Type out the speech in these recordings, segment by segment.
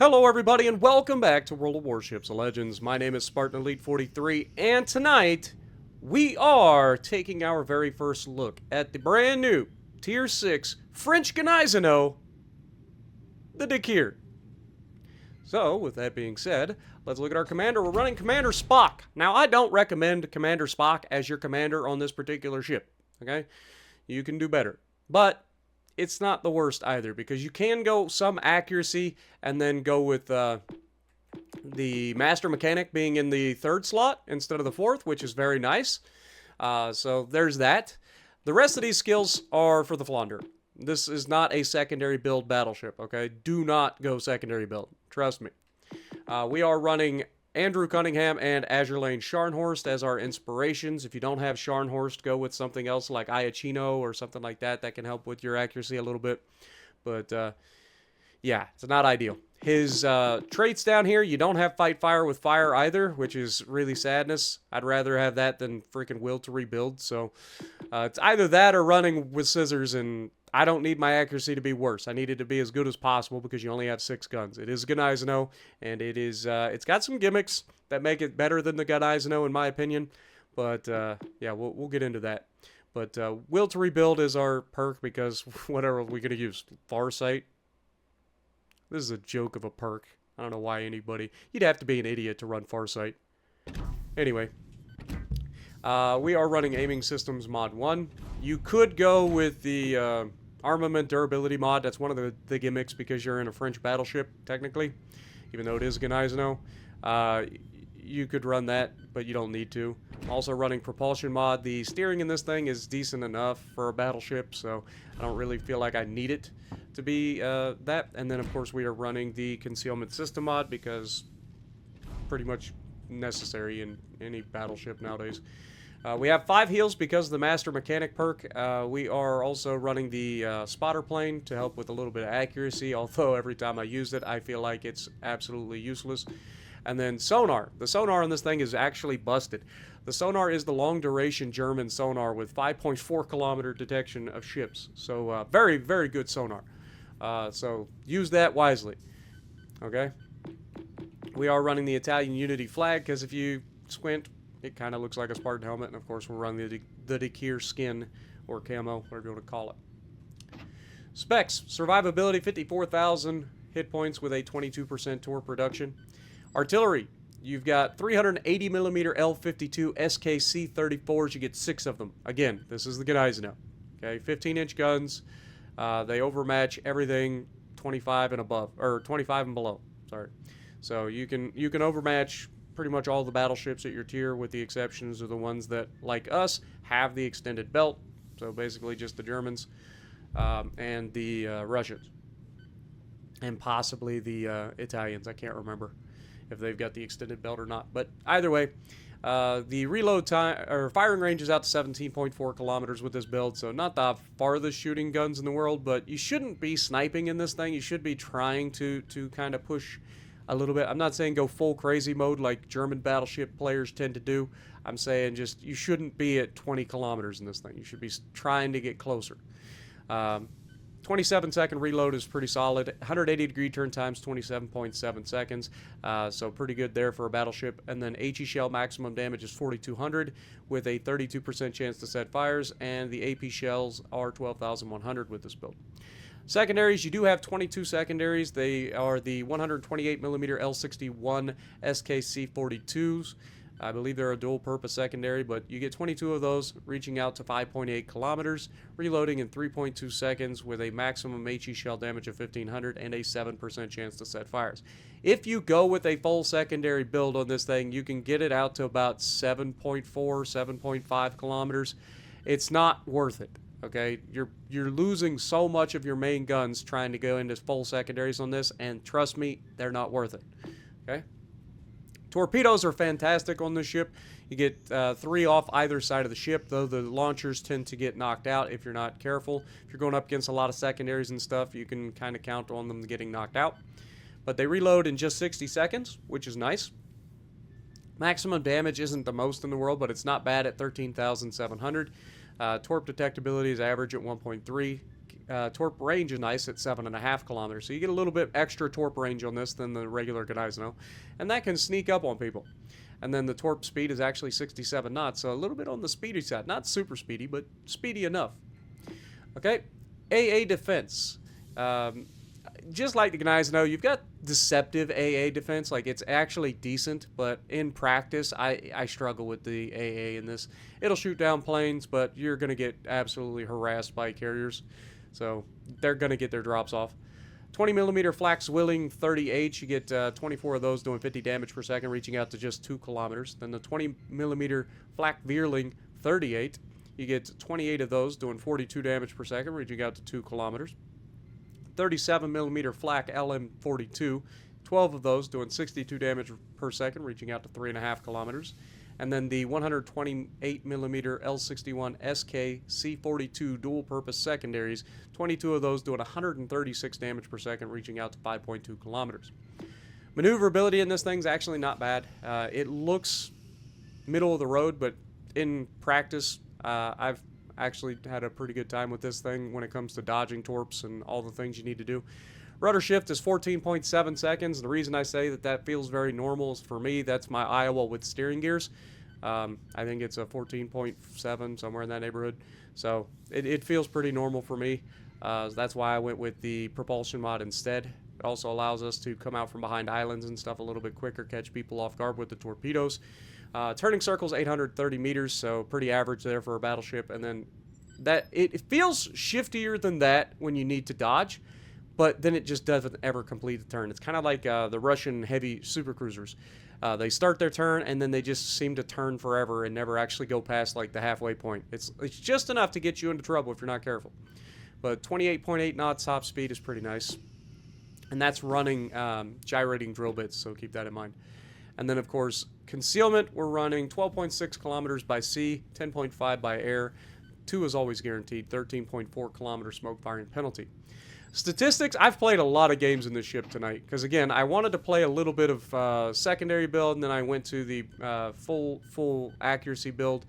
Hello everybody and welcome back to World of Warships Legends. My name is Spartan Elite 43 and tonight we are taking our very first look at the brand new Tier 6 French Gneisenau, the Dakir. So, with that being said, let's look at our commander. We're running Commander Spock. Now, I don't recommend Commander Spock as your commander on this particular ship, okay? You can do better. But it's not the worst either, because you can go some accuracy and then go with the Master Mechanic being in the third slot instead of the fourth, which is very nice. So there's that. The rest of these skills are for the Flounder. This is not a secondary build battleship, okay? Do not go secondary build. Trust me. We are running Andrew Cunningham and Azure Lane Scharnhorst as our inspirations. If you don't have Scharnhorst, go with something else like Iachino or something like that. That can help with your accuracy a little bit. But, yeah, it's not ideal. His traits down here, you don't have Fight Fire with Fire either, which is really sadness. I'd rather have that than freaking Will to Rebuild. So, it's either that or running with Scissors, and I don't need my accuracy to be worse. I need it to be as good as possible because you only have 6 guns. It is a Gneisenau, and it is, it's got some gimmicks that make it better than the Gneisenau, in my opinion. But, yeah, we'll get into that. But Will to Rebuild is our perk because whatever are we going to use? Farsight? This is a joke of a perk. I don't know why anybody... You'd have to be an idiot to run Farsight. Anyway. We are running Aiming Systems Mod 1. You could go with the Armament Durability mod. That's one of the gimmicks because you're in a French battleship, technically. Even though it is Gneisenau. You could run that, but you don't need to. Also running Propulsion mod. The steering in this thing is decent enough for a battleship, so I don't really feel like I need it to be that. And then, of course, we are running the Concealment System mod because pretty much necessary in any battleship nowadays. We have 5 heals because of the Master Mechanic perk. We are also running the Spotter Plane to help with a little bit of accuracy, although every time I use it, I feel like it's absolutely useless. And then Sonar. The sonar on this thing is actually busted. The sonar is the long-duration German sonar with 5.4 kilometer detection of ships. So, very, very good sonar. So, use that wisely. Okay? We are running the Italian Unity flag, because if you squint, it kind of looks like a Spartan helmet. And, of course, we're running the Dakir skin, or camo, whatever you want to call it. Specs. Survivability, 54,000 hit points with a 22% torque reduction. Artillery. You've got 380mm L52 SKC-34s. You get 6 of them. Again, this is the Gneisenau. Okay, 15-inch guns. They overmatch everything 25 and above, or 25 and below. Sorry. So you can overmatch pretty much all the battleships at your tier, with the exceptions of the ones that, like us, have the extended belt. So basically just the Germans and the Russians, and possibly the Italians. I can't remember if they've got the extended belt or not. But either way, the reload time or firing range is out to 17.4 kilometers with this build, so not the farthest shooting guns in the world, but you shouldn't be sniping in this thing. You should be trying to kind of push a little bit. I'm not saying go full crazy mode like German battleship players tend to do. I'm saying just you shouldn't be at 20 kilometers in this thing. You should be trying to get closer. 27-second reload is pretty solid. 180-degree turn times, 27.7 seconds. So pretty good there for a battleship. And then HE shell maximum damage is 4,200 with a 32% chance to set fires. And the AP shells are 12,100 with this build. Secondaries, you do have 22 secondaries. They are the 128mm L61 SKC-42s. I believe they're a dual-purpose secondary, but you get 22 of those, reaching out to 5.8 kilometers, reloading in 3.2 seconds with a maximum HE shell damage of 1,500 and a 7% chance to set fires. If you go with a full secondary build on this thing, you can get it out to about 7.4, 7.5 kilometers. It's not worth it. Okay, you're losing so much of your main guns trying to go into full secondaries on this, and trust me, they're not worth it. Okay. Torpedoes are fantastic on this ship. You get 3 off either side of the ship, though the launchers tend to get knocked out if you're not careful. If you're going up against a lot of secondaries and stuff, you can kind of count on them getting knocked out. But they reload in just 60 seconds, which is nice. Maximum damage isn't the most in the world, but it's not bad at 13,700. Torp detectability is average at 1.3. torp range is nice at 7.5 kilometers. So you get a little bit extra torp range on this than the regular Gneiseno, and that can sneak up on people. And then the torp speed is actually 67 knots, so a little bit on the speedy side. Not super speedy, but speedy enough. Okay, AA defense. Just like the Gneiseno, you've got deceptive AA defense. Like, it's actually decent, but in practice, I struggle with the AA in this. It'll shoot down planes, but you're going to get absolutely harassed by carriers. So they're going to get their drops off. 20 millimeter flak Zwilling 30H, you get 24 of those doing 50 damage per second, reaching out to just 2 kilometers. Then the 20 millimeter flak Vierling 38, you get 28 of those doing 42 damage per second, reaching out to 2 kilometers. 37 millimeter flak LM42, 12 of those doing 62 damage per second, reaching out to 3.5 kilometers. And then the 128 millimeter L61 SK C42 dual purpose secondaries, 22 of those doing 136 damage per second, reaching out to 5.2 kilometers. Maneuverability in this thing's actually not bad. It looks middle of the road, but in practice, I've actually had a pretty good time with this thing when it comes to dodging torps and all the things you need to do. Rudder shift is 14.7 seconds. The reason I say that feels very normal is, for me, that's my Iowa with steering gears. I think it's a 14.7, somewhere in that neighborhood. So it feels pretty normal for me. That's why I went with the propulsion mod instead. It also allows us to come out from behind islands and stuff a little bit quicker, catch people off guard with the torpedoes. Turning circles 830 meters, so pretty average there for a battleship. And then it feels shiftier than that when you need to dodge, but then it just doesn't ever complete the turn. It's kind of like the Russian heavy supercruisers. They start their turn, and then they just seem to turn forever and never actually go past like the halfway point. It's just enough to get you into trouble if you're not careful. But 28.8 knots top speed is pretty nice. And that's running gyrating drill bits, so keep that in mind. And then, of course, concealment, we're running 12.6 kilometers by sea, 10.5 by air. 2 is always guaranteed, 13.4 kilometer smoke firing penalty. Statistics, I've played a lot of games in this ship tonight, because, again, I wanted to play a little bit of secondary build, and then I went to the full accuracy build.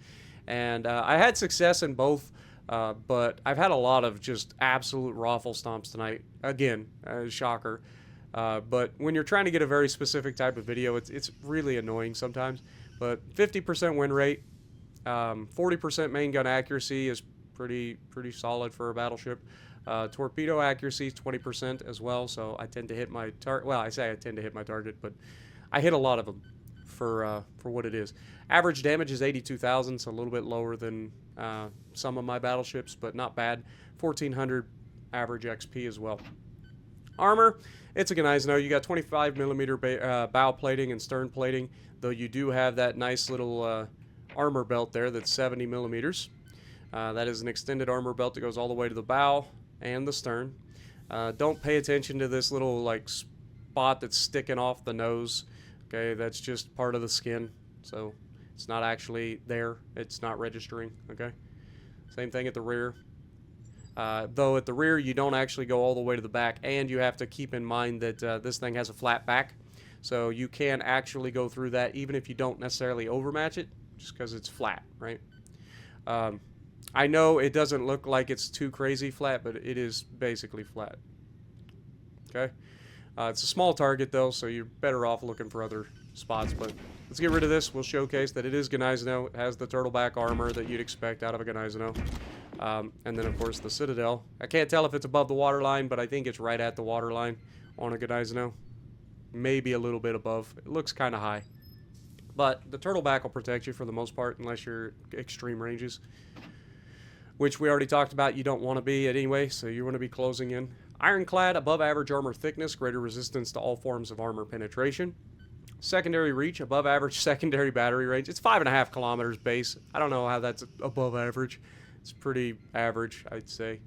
And I had success in both, but I've had a lot of just absolute raffle stomps tonight. Again, shocker. But when you're trying to get a very specific type of video, it's really annoying sometimes. But 50% win rate, 40% main gun accuracy is pretty solid for a battleship. Torpedo accuracy is 20% as well, so I tend to hit my target. Well, I say I tend to hit my target, but I hit a lot of them for what it is. Average damage is 82,000, so a little bit lower than some of my battleships, but not bad. 1,400 average XP as well. Armor, it's a Gneiseno. You got 25 millimeter bow plating and stern plating, though you do have that nice little armor belt there that's 70 millimeters. That is an extended armor belt that goes all the way to the bow and the stern. Don't pay attention to this little like spot that's sticking off the nose. Okay, that's just part of the skin, so it's not actually there. It's not registering. Okay, same thing at the rear. Though at the rear you don't actually go all the way to the back, and you have to keep in mind that this thing has a flat back, so you can actually go through that even if you don't necessarily overmatch it, just because it's flat, right? I know it doesn't look like it's too crazy flat, but it is basically flat. Okay, it's a small target though, so you're better off looking for other spots. But let's get rid of this. We'll showcase that it is Gneiseno. It has the turtleback armor that you'd expect out of a Gneiseno. And then, of course, the Citadel. I can't tell if it's above the waterline, but I think it's right at the waterline on a Gneiseno. Maybe a little bit above. It looks kind of high. But the turtleback will protect you for the most part, unless you're extreme ranges, which we already talked about you don't want to be at anyway, so you want to be closing in. Ironclad, above average armor thickness, greater resistance to all forms of armor penetration. Secondary reach, above average secondary battery range. It's 5.5 kilometers base. I don't know how that's above average. It's pretty average, I'd say.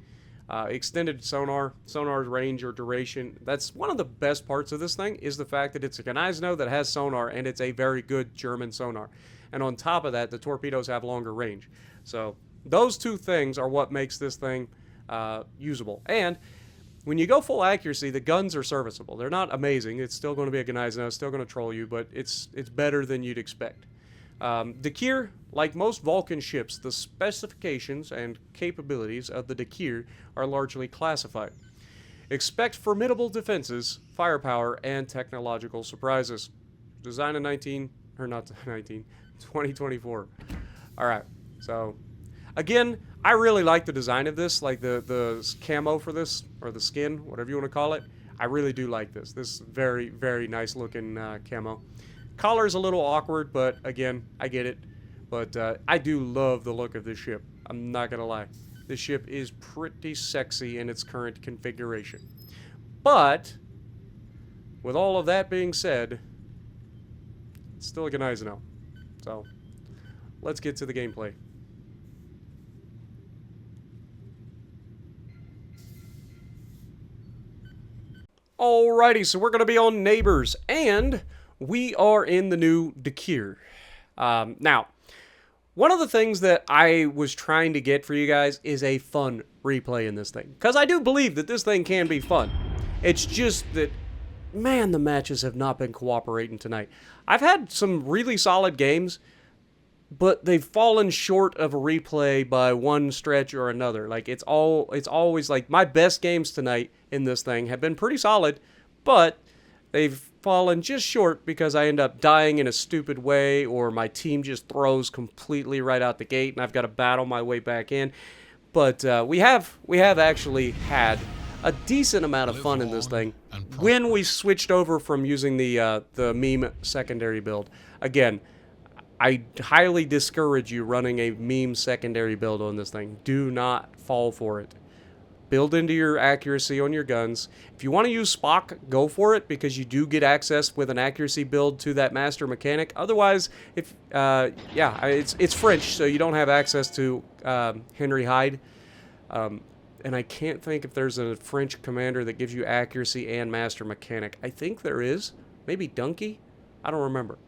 Extended sonar's range or duration. That's one of the best parts of this thing, is the fact that it's a Gneiseno that has sonar, and it's a very good German sonar. And on top of that, the torpedoes have longer range. So those two things are what makes this thing usable. And when you go full accuracy, the guns are serviceable. They're not amazing. It's still going to be a Gneiseno. It's still going to troll you, but it's better than you'd expect. Dakir, like most Vulcan ships, the specifications and capabilities of the Dakir are largely classified. Expect formidable defenses, firepower, and technological surprises. Designed in 2024. Alright, so, again, I really like the design of this, like the camo for this, or the skin, whatever you want to call it. I really do like this. This is very, very nice looking camo. Collar's a little awkward, but again, I get it. But I do love the look of this ship. I'm not going to lie. This ship is pretty sexy in its current configuration. But, with all of that being said, it's still a Gneisenau. So, let's get to the gameplay. Alrighty, so we're going to be on Neighbors, and we are in the new Dakir. Now, one of the things that I was trying to get for you guys is a fun replay in this thing. Because I do believe that this thing can be fun. It's just that, man, the matches have not been cooperating tonight. I've had some really solid games, but they've fallen short of a replay by one stretch or another. Like, it's always like, my best games tonight in this thing have been pretty solid, but they've fallen just short because I end up dying in a stupid way, or my team just throws completely right out the gate and I've got to battle my way back in. But we have actually had a decent amount of fun in this thing when we switched over from using the meme secondary build. Again, I highly discourage you running a meme secondary build on this thing. Do not fall for it. Build into your accuracy on your guns. If you want to use Spock, go for it, because you do get access with an accuracy build to that master mechanic. Otherwise, it's French, so you don't have access to Henry Hyde. And I can't think if there's a French commander that gives you accuracy and master mechanic. I think there is. Maybe Donkey? I don't remember.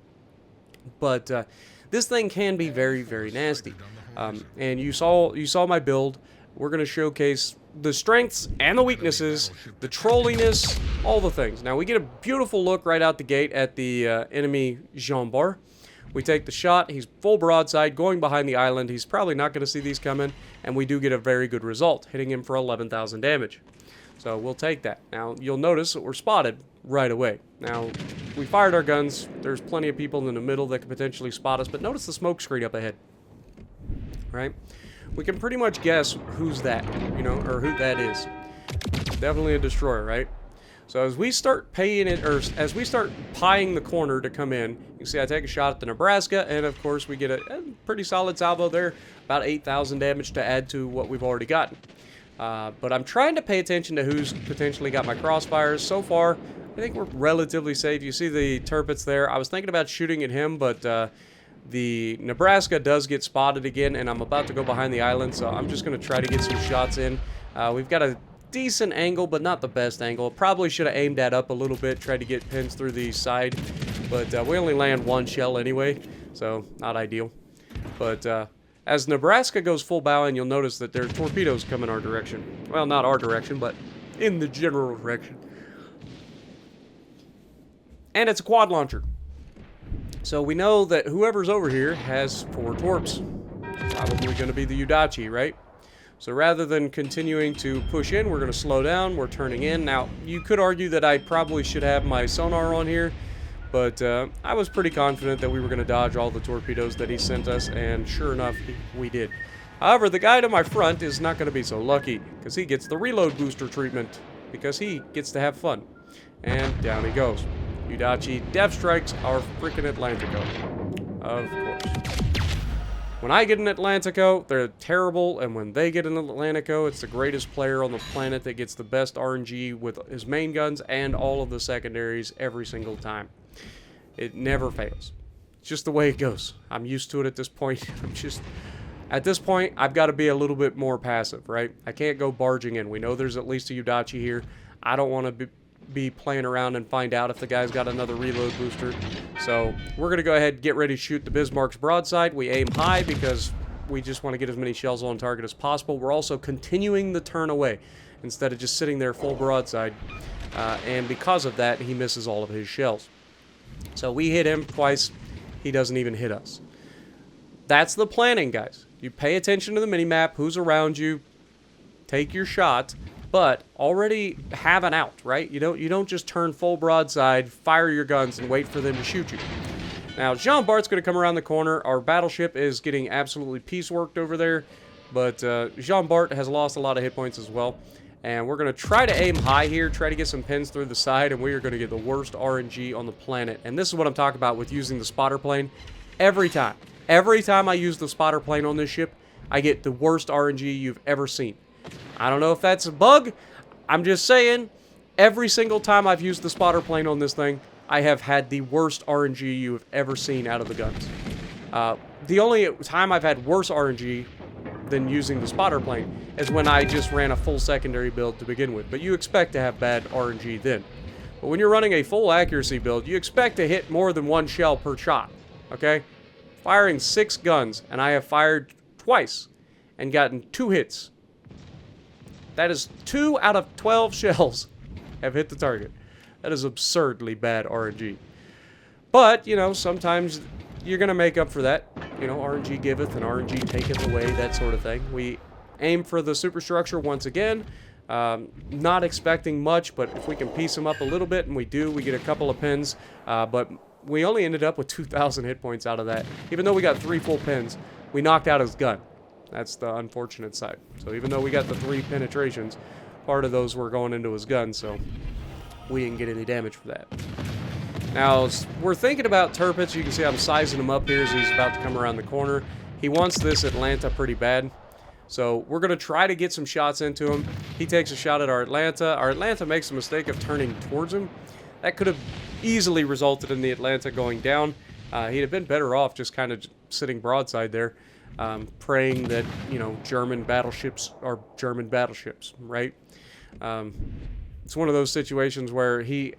But this thing can be very, very nasty. And you saw my build. We're going to showcase the strengths and the weaknesses, the trolliness, all the things. Now, we get a beautiful look right out the gate at the enemy Jean Bar. We take the shot. He's full broadside, going behind the island. He's probably not going to see these coming, and we do get a very good result, hitting him for 11,000 damage. So we'll take that. Now, you'll notice that we're spotted right away. Now, we fired our guns. There's plenty of people in the middle that could potentially spot us, but notice the smoke screen up ahead. Right? We can pretty much guess who's that, or who that is. Definitely a destroyer, right? So as we start pieing the corner to come in, you can see I take a shot at the Nebraska, and of course we get a pretty solid salvo there, about 8,000 damage to add to what we've already gotten. But I'm trying to pay attention to who's potentially got my crossfires. So far, I think we're relatively safe. You see the Tirpitz there. I was thinking about shooting at him, but the Nebraska does get spotted again, and I'm about to go behind the island, so I'm just going to try to get some shots in. We've got a decent angle, but not the best angle. Probably should have aimed that up a little bit, tried to get pins through the side, but we only land one shell anyway, so not ideal. But as Nebraska goes full bow, and you'll notice that there are torpedoes coming our direction. Well, not our direction, but in the general direction. And it's a quad launcher. So we know that whoever's over here has 4 torps. Probably going to be the Udachi, right? So rather than continuing to push in, we're going to slow down. We're turning in. Now, you could argue that I probably should have my sonar on here, but I was pretty confident that we were going to dodge all the torpedoes that he sent us, and sure enough, we did. However, the guy to my front is not going to be so lucky, because he gets the reload booster treatment, because he gets to have fun. And down he goes. Udachi Dev strikes our freaking Atlantico. Of course. When I get an Atlantico, they're terrible, and when they get an Atlantico, it's the greatest player on the planet that gets the best RNG with his main guns and all of the secondaries every single time. It never fails. It's just the way it goes. I'm used to it at this point. At this point, I've got to be a little bit more passive, right? I can't go barging in. We know there's at least a Udachi here. I don't want to be playing around and find out if the guy's got another reload booster. So we're going to go ahead and get ready to shoot the Bismarck's broadside. We aim high because we just want to get as many shells on target as possible. We're also continuing the turn away instead of just sitting there full broadside. And because of that, he misses all of his shells. So we hit him twice. He doesn't even hit us. that's the planning, guys. You pay attention to the mini-map, who's around you, take your shot, but already have an out, right? You don't just turn full broadside, fire your guns, and wait for them to shoot you. Now, Jean Bart's going to come around the corner. Our battleship is getting absolutely pieceworked over there, but Jean Bart has lost a lot of hit points as well. And we're going to try to aim high here, try to get some pins through the side, and we are going to get the worst RNG on the planet. And this is what I'm talking about with using the spotter plane. Every time I use the spotter plane on this ship, I get the worst RNG you've ever seen. I don't know if that's a bug. I'm just saying, every single time I've used the spotter plane on this thing, I have had the worst RNG you have ever seen out of the guns. The only time I've had worse RNG than using the spotter plane is when I just ran a full secondary build to begin with. But you expect to have bad RNG then. But when you're running a full accuracy build, you expect to hit more than one shell per shot. Okay? Firing 6 guns, and I have fired twice and gotten 2 hits. That is 2 out of 12 shells have hit the target. That is absurdly bad RNG. But, you know, sometimes you're going to make up for that. You know, RNG giveth and RNG taketh away, that sort of thing. We aim for the superstructure once again. Not expecting much, but if we can piece them up a little bit, and we do, we get a couple of pins. But we only ended up with 2,000 hit points out of that. Even though we got 3 full pins, we knocked out his gun. That's the unfortunate side. So even though we got the 3 penetrations, part of those were going into his gun, so we didn't get any damage for that. Now, we're thinking about Turpitz. You can see I'm sizing him up here as he's about to come around the corner. He wants this Atlanta pretty bad. So we're going to try to get some shots into him. He takes a shot at our Atlanta. Our Atlanta makes the mistake of turning towards him. That could have easily resulted in the Atlanta going down. He'd have been better off just kind of sitting broadside there, praying that, you know, German battleships are German battleships, right? It's one of those situations where he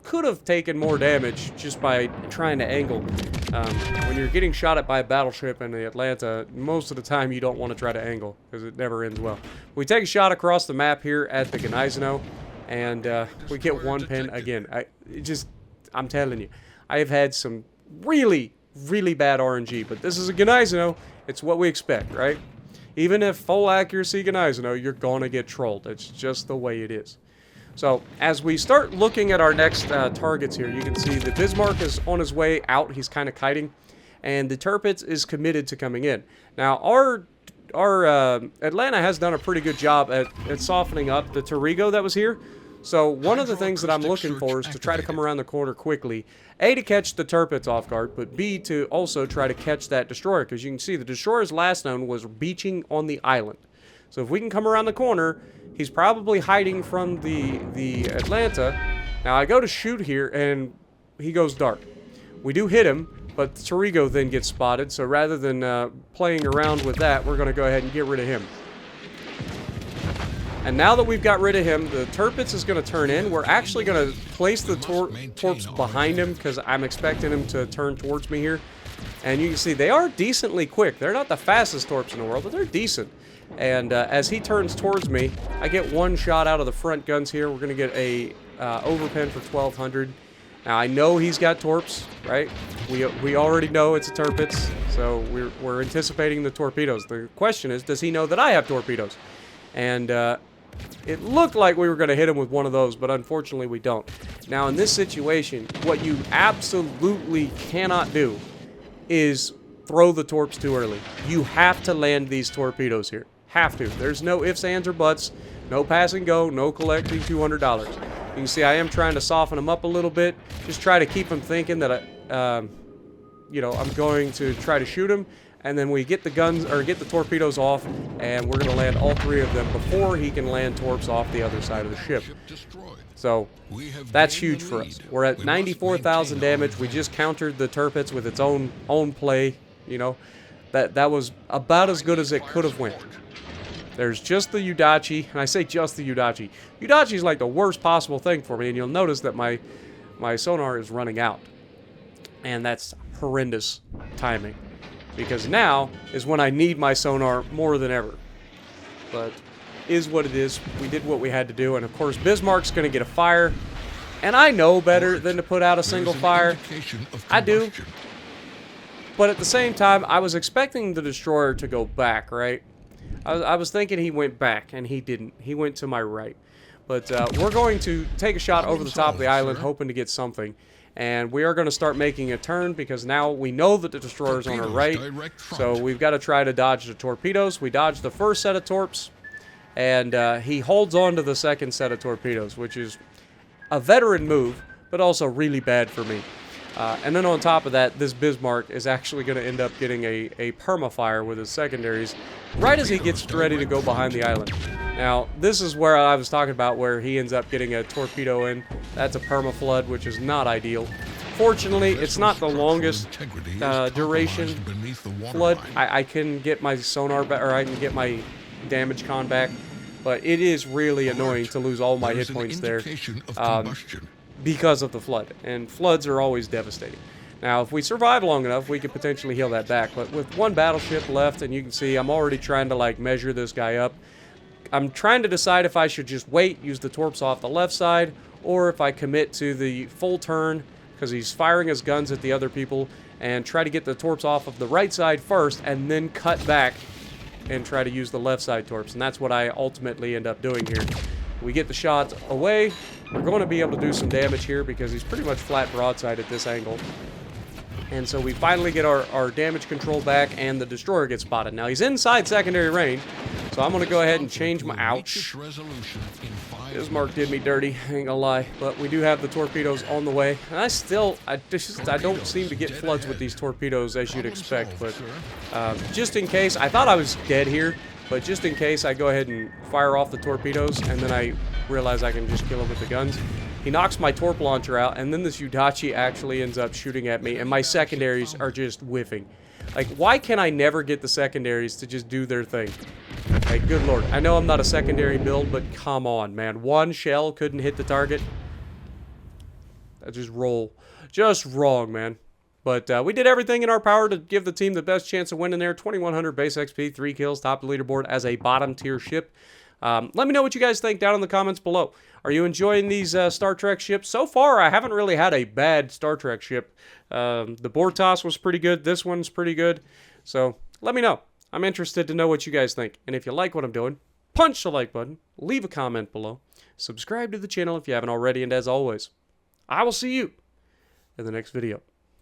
could have taken more damage just by trying to angle. When you're getting shot at by a battleship in the Atlanta, most of the time you don't want to try to angle because it never ends well. We take a shot across the map here at the Gneisenau, and we get 1 pin again. I'm telling you, I have had some really, really bad RNG, but this is a Gneisenau. It's what we expect, right? Even if full accuracy Gneisenau, you're going to get trolled. It's just the way it is. So, as we start looking at our next targets here, you can see the Bismarck is on his way out. He's kind of kiting. And the Tirpitz is committed to coming in. Now, our Atlanta has done a pretty good job at softening up the Torigo that was here. So, one of the things that I'm looking for is to try to come around the corner quickly. A, to catch the Tirpitz off guard, but B, to also try to catch that destroyer. Because you can see the destroyer's last known was beaching on the island. So, if we can come around the corner, he's probably hiding from the Atlanta. Now, I go to shoot here, and he goes dark. We do hit him, but the Torigo then gets spotted. So, rather than playing around with that, we're going to go ahead and get rid of him. And now that we've got rid of him, the Tirpitz is going to turn in. We're actually going to place the torps behind him because I'm expecting him to turn towards me here. And you can see they are decently quick. They're not the fastest torps in the world, but they're decent. And as he turns towards me, I get 1 shot out of the front guns here. We're going to get a overpen for 1,200. Now, I know he's got torps, right? We already know it's a Tirpitz, so we're anticipating the torpedoes. The question is, does he know that I have torpedoes? And it looked like we were going to hit him with one of those, but unfortunately we don't. Now, in this situation, what you absolutely cannot do is throw the torps too early. You have to land these torpedoes here. Have to. There's no ifs, ands, or buts. No pass and go. No collecting $200. You can see I am trying to soften him up a little bit. Just try to keep him thinking that I'm going to try to shoot him. And then we get the guns, or get the torpedoes off, and we're going to land all 3 of them before he can land torps off the other side of the ship. So, that's huge for us. We're at 94,000 damage. We just countered the Tirpitz with its own play, you know. That was about as good as it could have went. There's just the Udachi, and I say just the Udachi. Udachi is like the worst possible thing for me, and you'll notice that my sonar is running out. And that's horrendous timing. Because now is when I need my sonar more than ever. But is what it is. We did what we had to do. And of course, Bismarck's going to get a fire. And I know better than to put out a single fire. I do. But at the same time, I was expecting the destroyer to go back, right? I was thinking he went back, and he didn't. He went to my right. But we're going to take a shot over the top of the island, hoping to get something. And we are going to start making a turn, because now we know that the destroyer's on our right. So we've got to try to dodge the torpedoes. We dodged the first set of torps, and he holds on to the second set of torpedoes, which is a veteran move, but also really bad for me. And then on top of that, this Bismarck is actually going to end up getting a permafire with his secondaries right as he gets ready to go behind the island. Now, this is where I was talking about where he ends up getting a torpedo in. That's a permaflood, which is not ideal. Fortunately, it's not the longest duration flood. I can get my sonar back, or I can get my damage con back, but it is really annoying to lose all my hit points there. Because of the flood, and floods are always devastating. Now, if we survive long enough, we could potentially heal that back, but with one battleship left, and you can see I'm already trying to like measure this guy up. I'm trying to decide if I should just wait, use the torps off the left side, or if I commit to the full turn, because he's firing his guns at the other people, and try to get the torps off of the right side first, and then cut back and try to use the left side torps, and that's what I ultimately end up doing here. We get the shot away. We're going to be able to do some damage here because he's pretty much flat broadside at this angle. And so we finally get our damage control back, and the destroyer gets spotted. Now, he's inside secondary range, so I'm going to go ahead and change my... Ouch. Bismarck did me dirty, ain't gonna lie. But we do have the torpedoes on the way. And I don't seem to get floods with these torpedoes as you'd expect. But just in case, I thought I was dead here. But just in case, I go ahead and fire off the torpedoes, and then I realize I can just kill him with the guns. He knocks my torp launcher out, and then this Yudachi actually ends up shooting at me, and my secondaries are just whiffing. Like, why can I never get the secondaries to just do their thing? Like, good lord. I know I'm not a secondary build, but come on, man. One shell couldn't hit the target. I just roll. Just wrong, man. But we did everything in our power to give the team the best chance of winning there. 2,100 base XP, 3 kills, top the leaderboard as a bottom tier ship. Let me know what you guys think down in the comments below. Are you enjoying these Star Trek ships? So far, I haven't really had a bad Star Trek ship. The Bortos was pretty good. This one's pretty good. So let me know. I'm interested to know what you guys think. And if you like what I'm doing, punch the like button, leave a comment below, subscribe to the channel if you haven't already, and as always, I will see you in the next video.